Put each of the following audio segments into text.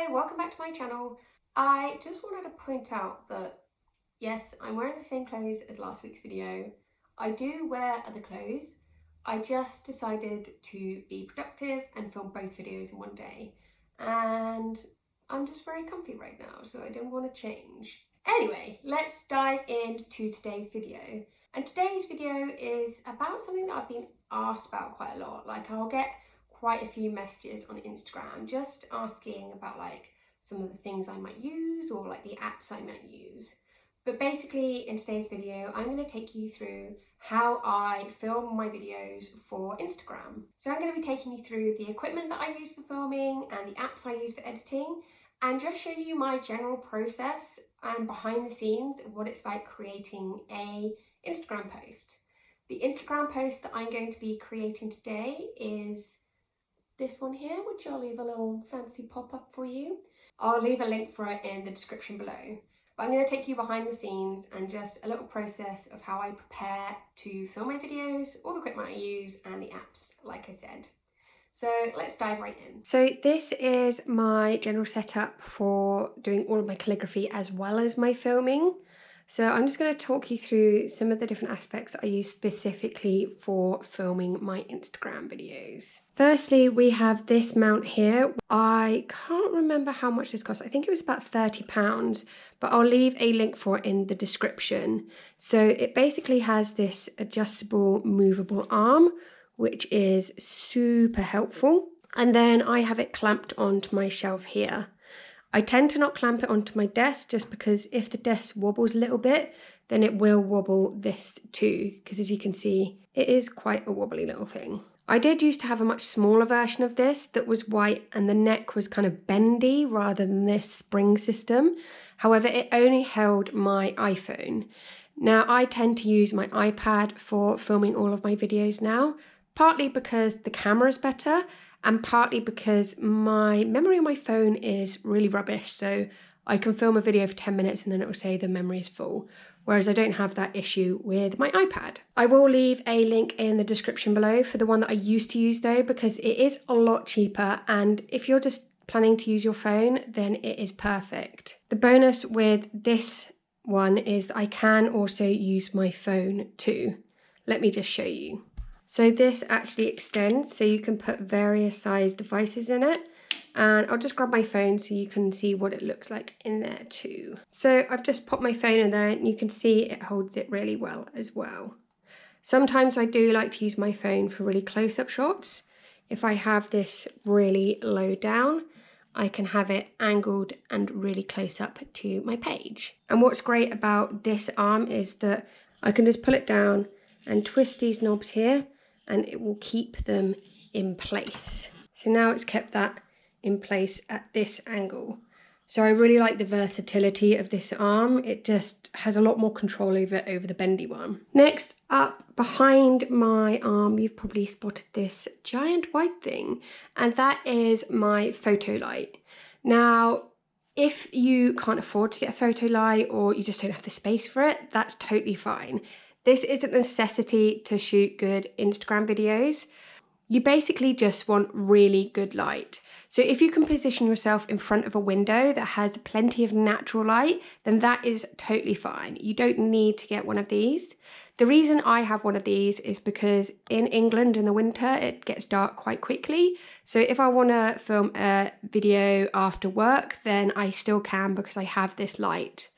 Hello, welcome back to my channel. I just wanted to point out that yes, I'm wearing the same clothes as last week's video. I do wear other clothes. I just decided to be productive and film both videos in one day. And I'm just very comfy right now, so I didn't want to change. Anyway, let's dive into today's video. And today's video is about something that I've been asked about quite a lot. Like, I'll get quite a few messages on Instagram just asking about like some of the things I might use or like the apps I might use. But basically in today's video, I'm going to take you through how I film my videos for Instagram. So I'm going to be taking you through the equipment that I use for filming and the apps I use for editing, and just show you my general process and behind the scenes of what it's like creating a Instagram post. The Instagram post that I'm going to be creating today is this one here, which I'll leave a little fancy pop-up for you. I'll leave a link for it in the description below. But I'm going to take you behind the scenes and just a little process of how I prepare to film my videos, all the equipment I use, and the apps, like I said. So let's dive right in. So this is my general setup for doing all of my calligraphy as well as my filming. So I'm just going to talk you through some of the different aspects that I use specifically for filming my Instagram videos. Firstly, we have this mount here. I can't remember how much this cost. I think it was about £30, but I'll leave a link for it in the description. So it basically has this adjustable movable arm, which is super helpful. And then I have it clamped onto my shelf here. I tend to not clamp it onto my desk just because if the desk wobbles a little bit, then it will wobble this too, because as you can see, it is quite a wobbly little thing. I did used to have a much smaller version of this that was white and the neck was kind of bendy rather than this spring system. However, it only held my iPhone. Now, I tend to use my iPad for filming all of my videos now, partly because the camera is better and partly because my memory on my phone is really rubbish. So I can film a video for 10 minutes and then it will say the memory is full, whereas I don't have that issue with my iPad. I will leave a link in the description below for the one that I used to use though, because it is a lot cheaper, and if you're just planning to use your phone, then it is perfect. The bonus with this one is that I can also use my phone too. Let me just show you. So this actually extends, so you can put various size devices in it. And I'll just grab my phone so you can see what it looks like in there too. So I've just popped my phone in there and you can see it holds it really well as well. Sometimes I do like to use my phone for really close-up shots. If I have this really low down, I can have it angled and really close up to my page. And what's great about this arm is that I can just pull it down and twist these knobs here and it will keep them in place. So now it's kept that in place at this angle. So I really like the versatility of this arm. It just has a lot more control over the bendy one. Next up behind my arm, you've probably spotted this giant white thing, and that is my photo light. Now, if you can't afford to get a photo light or you just don't have the space for it, that's totally fine. This isn't a necessity to shoot good Instagram videos. You basically just want really good light. So if you can position yourself in front of a window that has plenty of natural light, then that is totally fine. You don't need to get one of these. The reason I have one of these is because in England in the winter, it gets dark quite quickly. So if I want to film a video after work, then I still can because I have this light.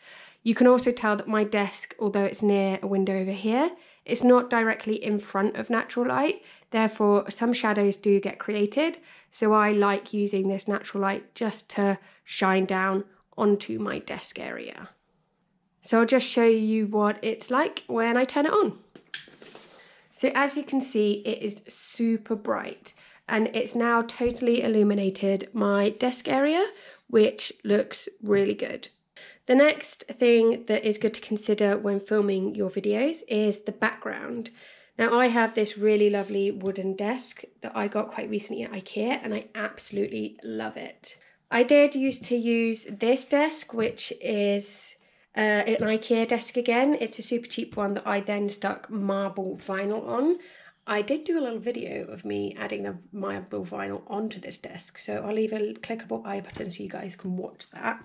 You can also tell that my desk, although it's near a window over here, it's not directly in front of natural light. Therefore, some shadows do get created. So I like using this natural light just to shine down onto my desk area. So I'll just show you what it's like when I turn it on. So as you can see, it is super bright and it's now totally illuminated my desk area, which looks really good. The next thing that is good to consider when filming your videos is the background. Now I have this really lovely wooden desk that I got quite recently at IKEA and I absolutely love it. I did used to use this desk, which is an IKEA desk again. It's a super cheap one that I then stuck marble vinyl on. I did do a little video of me adding the marble vinyl onto this desk, so I'll leave a clickable I button so you guys can watch that.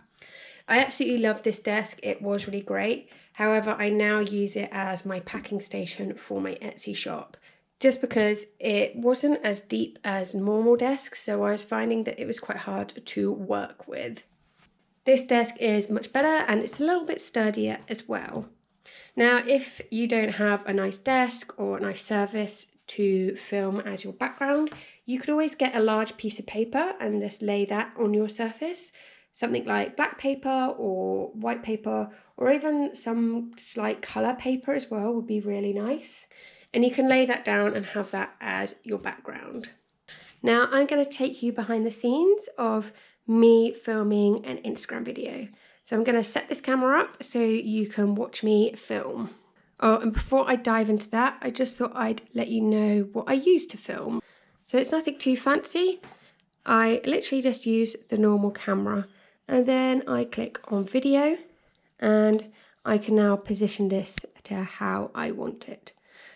I absolutely love this desk, it was really great. However, I now use it as my packing station for my Etsy shop, just because it wasn't as deep as normal desks, so I was finding that it was quite hard to work with. This desk is much better and it's a little bit sturdier as well. Now, if you don't have a nice desk or a nice surface to film as your background, you could always get a large piece of paper and just lay that on your surface. Something like black paper or white paper, or even some slight colour paper as well would be really nice. And you can lay that down and have that as your background. Now I'm going to take you behind the scenes of me filming an Instagram video. So I'm going to set this camera up so you can watch me film. Oh, and before I dive into that, I just thought I'd let you know what I use to film. So it's nothing too fancy. I literally just use the normal camera, and then I click on video, and I can now position this to how I want it.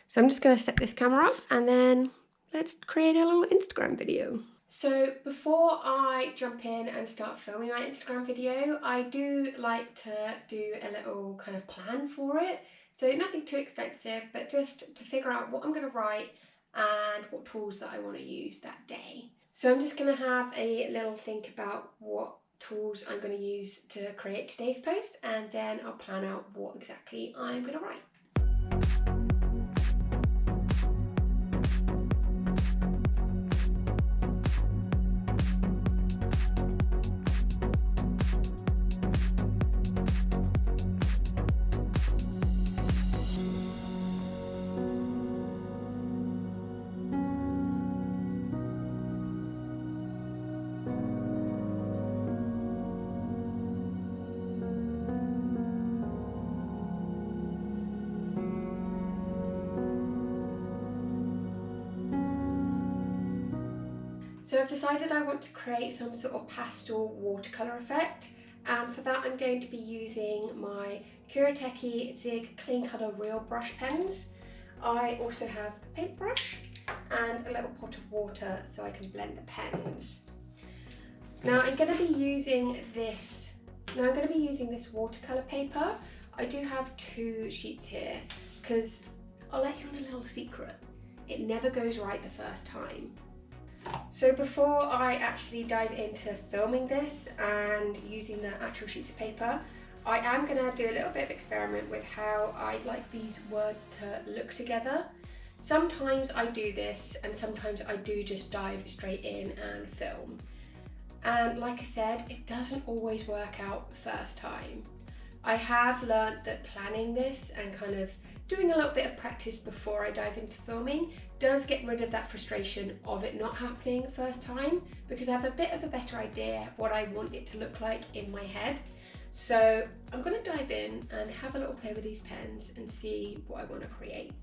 So I'm just going to set this camera up and then let's create a little Instagram video. So before I jump in and start filming my Instagram video, I do like to do a little kind of plan for it. So nothing too extensive, but just to figure out what I'm going to write and what tools that I want to use that day. So I'm just going to have a little think about what tools I'm going to use to create today's post, and then I'll plan out what exactly I'm going to write. So I've decided I want to create some sort of pastel watercolour effect, and for that I'm going to be using my Kuretake Zig Clean Colour Real Brush pens. I also have a paintbrush and a little pot of water so I can blend the pens. Now I'm going to be using this watercolour paper. I do have 2 sheets here because I'll let you on a little secret. It never goes right the first time. So before I actually dive into filming this and using the actual sheets of paper, I am going to do a little bit of experiment with how I'd like these words to look together. Sometimes I do this and sometimes I do just dive straight in and film. And like I said, it doesn't always work out the first time. I have learned that planning this and kind of doing a little bit of practice before I dive into filming does get rid of that frustration of it not happening the first time, because I have a bit of a better idea what I want it to look like in my head. So I'm going to dive in and have a little play with these pens and see what I want to create.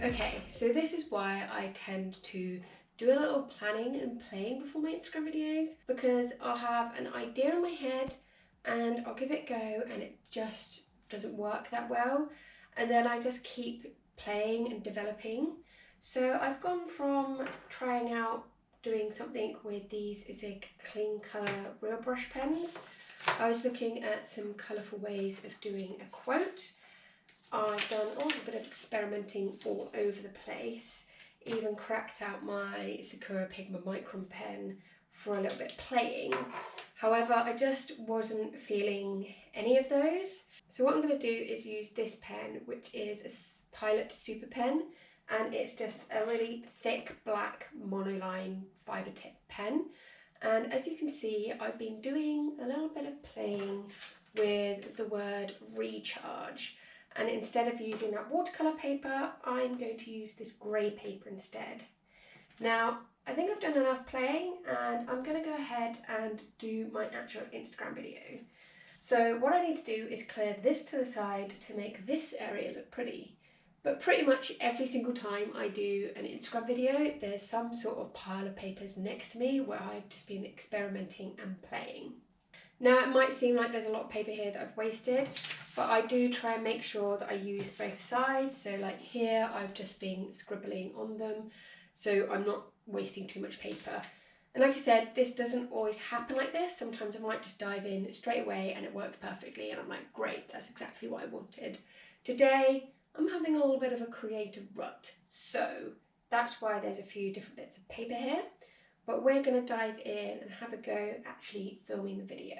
Okay, so this is why I tend to do a little planning and playing before my Instagram videos, because I'll have an idea in my head and I'll give it a go and it just doesn't work that well, and then I just keep playing and developing. So I've gone from trying out doing something with these Zig Clean Colour Real Brush pens. I was looking at some colourful ways of doing a quote. I've done a little bit of experimenting all over the place, even cracked out my Sakura Pigma Micron pen for a little bit of playing. However, I just wasn't feeling any of those. So what I'm going to do is use this pen, which is a Pilot Super Pen, and it's just a really thick black monoline fibre tip pen. And as you can see, I've been doing a little bit of playing with the word recharge. And instead of using that watercolour paper, I'm going to use this grey paper instead. Now, I think I've done enough playing and I'm going to go ahead and do my actual Instagram video. So what I need to do is clear this to the side to make this area look pretty. But pretty much every single time I do an Instagram video, there's some sort of pile of papers next to me where I've just been experimenting and playing. Now, it might seem like there's a lot of paper here that I've wasted, but I do try and make sure that I use both sides. So like here, I've just been scribbling on them, so I'm not wasting too much paper. And like I said, this doesn't always happen like this. Sometimes I might just dive in straight away and it works perfectly and I'm like, great, that's exactly what I wanted. Today, I'm having a little bit of a creative rut, so that's why there's a few different bits of paper here. But we're going to dive in and have a go actually filming the video.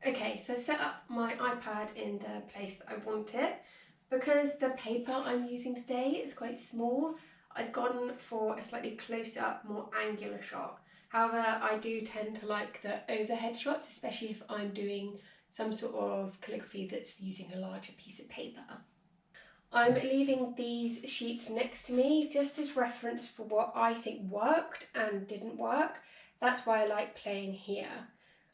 Okay, so I've set up my iPad in the place that I want it. Because the paper I'm using today is quite small, I've gone for a slightly close-up, more angular shot. However, I do tend to like the overhead shots, especially if I'm doing some sort of calligraphy that's using a larger piece of paper. I'm leaving these sheets next to me just as reference for what I think worked and didn't work. That's why I like playing here.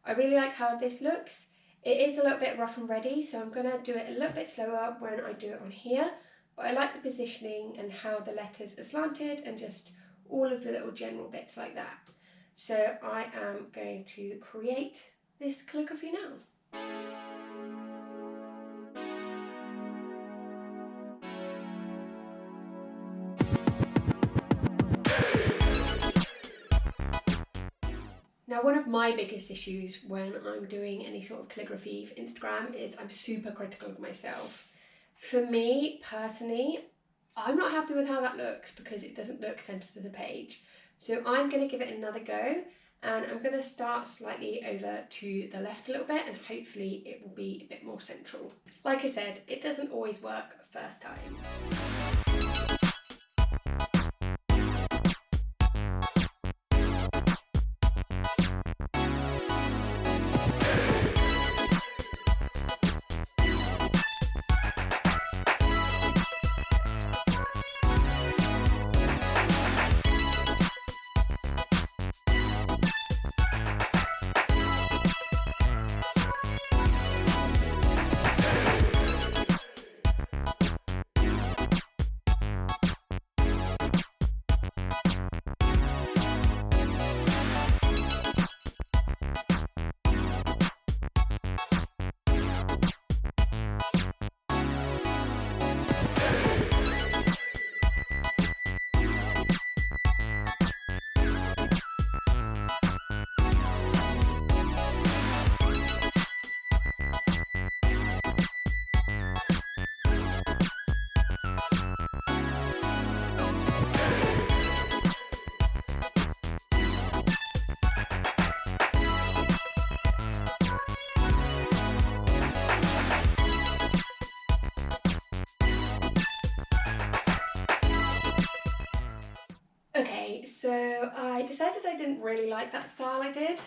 I really like how this looks. It is a little bit rough and ready, so I'm going to do it a little bit slower when I do it on here. But I like the positioning and how the letters are slanted and just all of the little general bits like that. So I am going to create this calligraphy now. Now, one of my biggest issues when I'm doing any sort of calligraphy for Instagram is I'm super critical of myself. For me, personally, I'm not happy with how that looks because it doesn't look centered to the page. So I'm going to give it another go and I'm going to start slightly over to the left a little bit and hopefully it will be a bit more central. Like I said, it doesn't always work first time. Okay, so I decided I didn't really like that style I did.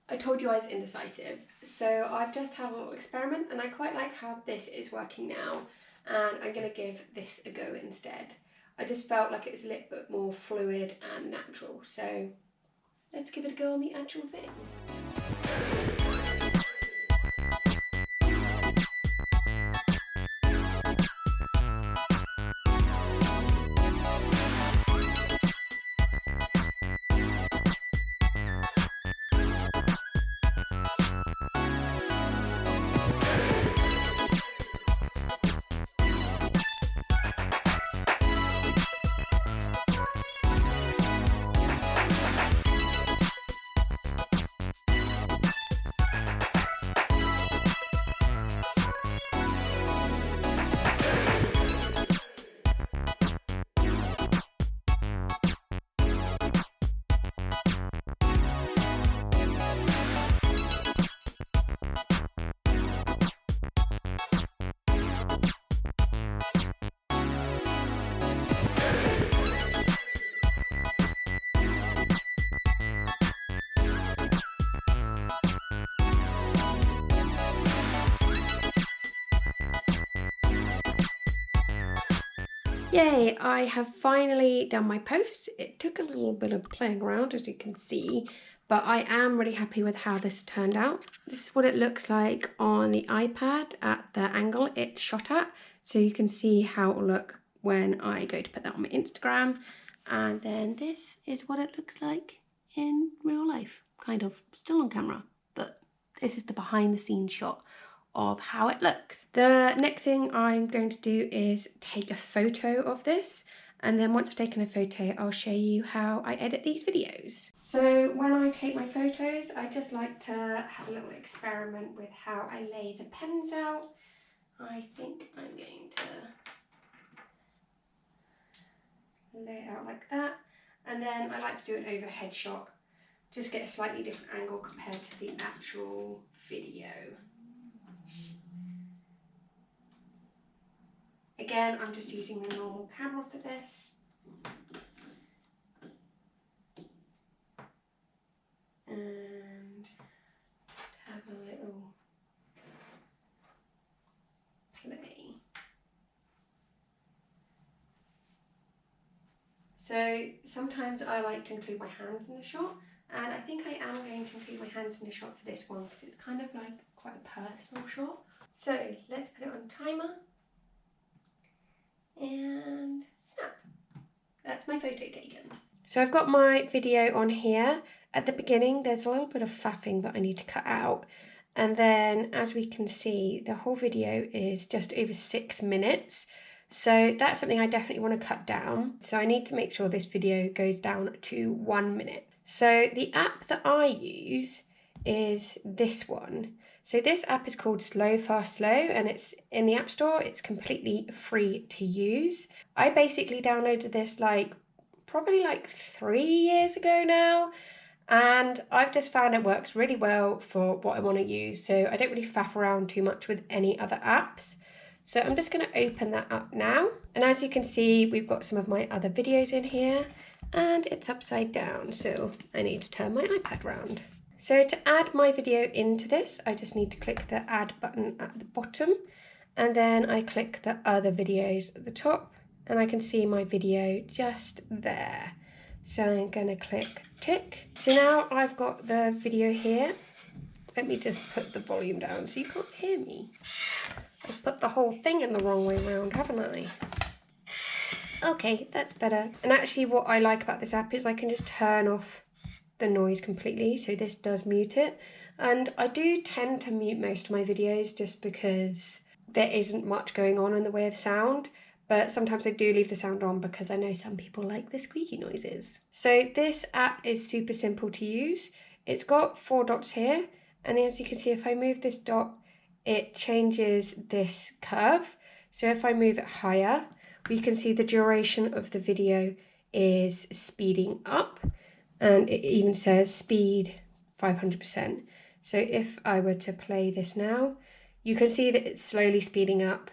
I told you I was indecisive. So I've just had a little experiment and I quite like how this is working now and I'm going to give this a go instead. I just felt like it was a little bit more fluid and natural. So let's give it a go on the actual thing. Yay, I have finally done my post. It took a little bit of playing around, as you can see, but I am really happy with how this turned out. This is what it looks like on the iPad at the angle it's shot at. So you can see how it will look when I go to put that on my Instagram. And then this is what it looks like in real life, kind of still on camera, but this is the behind the scenes shot of how it looks. The next thing I'm going to do is take a photo of this, and then once I've taken a photo I'll show you how I edit these videos. So when I take my photos I just like to have a little experiment with how I lay the pens out. I think I'm going to lay it out like that, and then I like to do an overhead shot, just get a slightly different angle compared to the actual video. Again, I'm just using the normal camera for this. And have a little play. So sometimes I like to include my hands in the shot, and I think I am going to include my hands in the shot for this one because it's kind of like quite a personal shot. So let's put it on timer. And snap. That's my photo taken. So I've got my video on here. At the beginning there's a little bit of faffing that I need to cut out, and then as we can see the whole video is just over 6 minutes, so that's something I definitely want to cut down. So I need to make sure this video goes down to 1 minute. So the app that I use is this one. So this app is called Slow Fast Slow, and it's in the App Store. It's completely free to use. I basically downloaded this probably 3 years ago now, and I've just found it works really well for what I want to use, so I don't really faff around too much with any other apps. So I'm just going to open that up now, and as you can see we've got some of my other videos in here, and it's upside down, so I need to turn my iPad round. So to add my video into this, I just need to click the add button at the bottom, and then I click the other videos at the top, and I can see my video just there. So I'm going to click tick. So now I've got the video here. Let me just put the volume down so you can't hear me. I've put the whole thing in the wrong way around, haven't I? Okay, that's better. And actually what I like about this app is I can just turn off the noise completely, so this does mute it. And I do tend to mute most of my videos just because there isn't much going on in the way of sound, but sometimes I do leave the sound on because I know some people like the squeaky noises. So this app is super simple to use. It's got 4 dots here, and as you can see if I move this dot it changes this curve. So if I move it higher we can see the duration of the video is speeding up, and it even says speed 500%. So if I were to play this now, you can see that it's slowly speeding up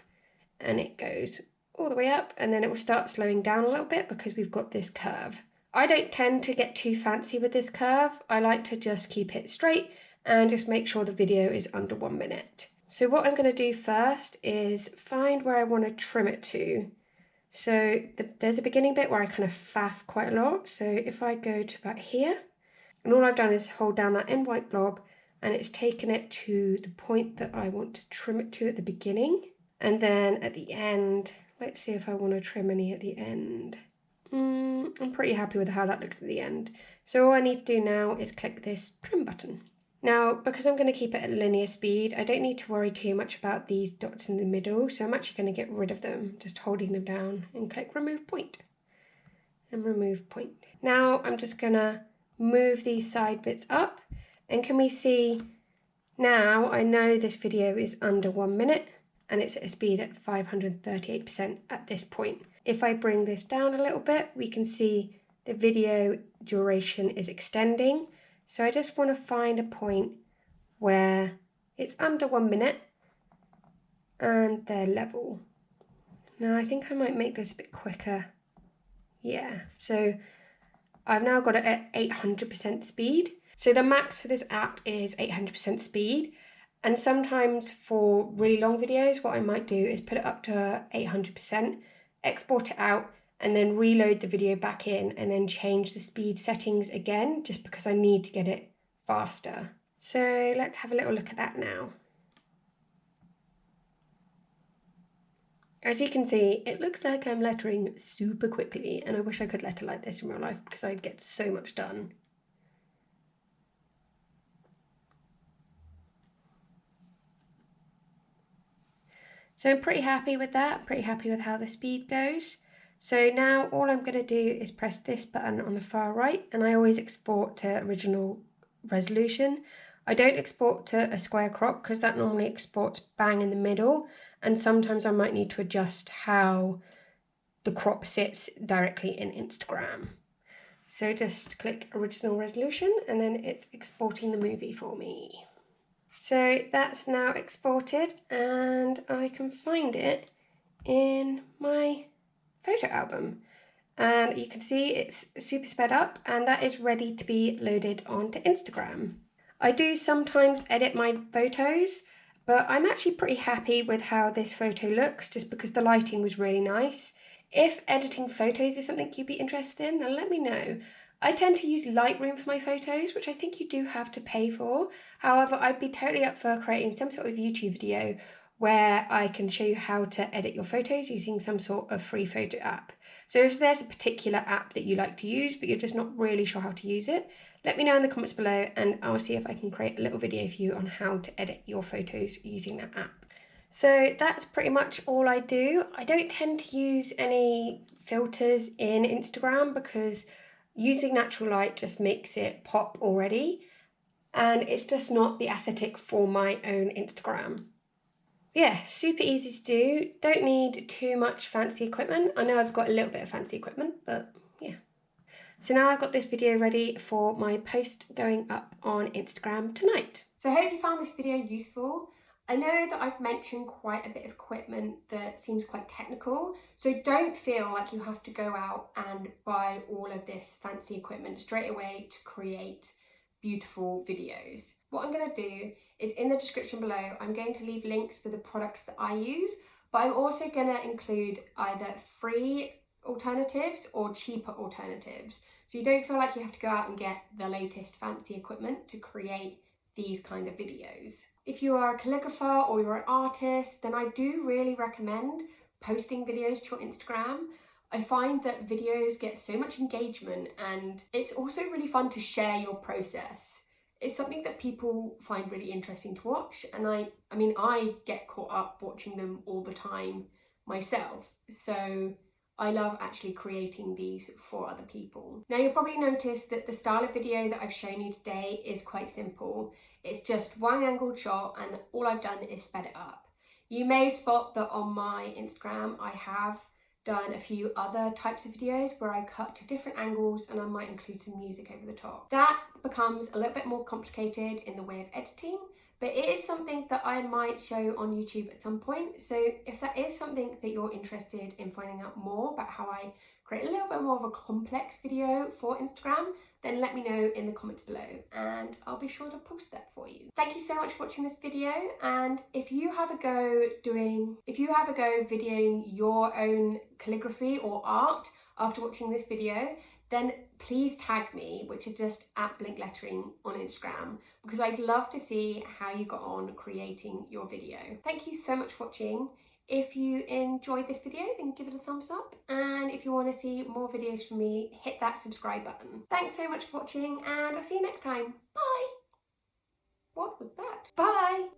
and it goes all the way up, and then it will start slowing down a little bit because we've got this curve. I don't tend to get too fancy with this curve. I like to just keep it straight and just make sure the video is under 1 minute. So what I'm going to do first is find where I want to trim it to. So there's a beginning bit where I kind of faff quite a lot. So if I go to about here, and all I've done is hold down that end white blob, and it's taken it to the point that I want to trim it to at the beginning. And then at the end, let's see if I want to trim any at the end. I'm pretty happy with how that looks at the end. So all I need to do now is click this trim button. Now, because I'm going to keep it at linear speed, I don't need to worry too much about these dots in the middle, so I'm actually going to get rid of them, just holding them down and click remove point. And remove point. Now I'm just going to move these side bits up, and can we see now I know this video is under 1 minute and it's at a speed at 538% at this point. If I bring this down a little bit, we can see the video duration is extending. So I just want to find a point where it's under 1 minute and they're level. Now I think I might make this a bit quicker. Yeah, so I've now got it at 800% speed. So the max for this app is 800% speed. And sometimes for really long videos, what I might do is put it up to 800%, export it out, and then reload the video back in and then change the speed settings again, just because I need to get it faster. So let's have a little look at that now. As you can see, it looks like I'm lettering super quickly, and I wish I could letter like this in real life because I'd get so much done. So I'm pretty happy with that, pretty happy with how the speed goes. So now all I'm going to do is press this button on the far right, and I always export to original resolution. I don't export to a square crop because that normally exports bang in the middle, and sometimes I might need to adjust how the crop sits directly in Instagram. So just click original resolution and then it's exporting the movie for me. So that's now exported and I can find it in my photo album. And you can see it's super sped up and that is ready to be loaded onto Instagram. I do sometimes edit my photos, but I'm actually pretty happy with how this photo looks just because the lighting was really nice. If editing photos is something you'd be interested in, then let me know. I tend to use Lightroom for my photos, which I think you do have to pay for. However, I'd be totally up for creating some sort of YouTube video where I can show you how to edit your photos using some sort of free photo app. So if there's a particular app that you like to use, but you're just not really sure how to use it, let me know in the comments below and I'll see if I can create a little video for you on how to edit your photos using that app. So that's pretty much all I do. I don't tend to use any filters in Instagram because using natural light just makes it pop already, and it's just not the aesthetic for my own Instagram. Yeah, super easy to do. Don't need too much fancy equipment. I know I've got a little bit of fancy equipment, but yeah. So now I've got this video ready for my post going up on Instagram tonight. So I hope you found this video useful. I know that I've mentioned quite a bit of equipment that seems quite technical, so don't feel like you have to go out and buy all of this fancy equipment straight away to create beautiful videos. What I'm going to do is in the description below, I'm going to leave links for the products that I use, but I'm also going to include either free alternatives or cheaper alternatives. So you don't feel like you have to go out and get the latest fancy equipment to create these kind of videos. If you are a calligrapher or you're an artist, then I do really recommend posting videos to your Instagram. I find that videos get so much engagement and it's also really fun to share your process. It's something that people find really interesting to watch, and I mean I get caught up watching them all the time myself. So I love actually creating these for other people. Now you'll probably notice that the style of video that I've shown you today is quite simple. It's just one angled shot and all I've done is sped it up. You may spot that on my Instagram I have done a few other types of videos where I cut to different angles and I might include some music over the top. That becomes a little bit more complicated in the way of editing, but it is something that I might show on YouTube at some point. So if that is something that you're interested in finding out more about how I create a little bit more of a complex video for Instagram, then let me know in the comments below and I'll be sure to post that for you. Thank you so much for watching this video, and if you have a go videoing your own calligraphy or art after watching this video, then please tag me, which is just at Blink Lettering on Instagram, because I'd love to see how you got on creating your video. Thank you so much for watching. If you enjoyed this video, then give it a thumbs up, and if you want to see more videos from me, hit that subscribe button. Thanks so much for watching, and I'll see you next time. Bye! What was that? Bye!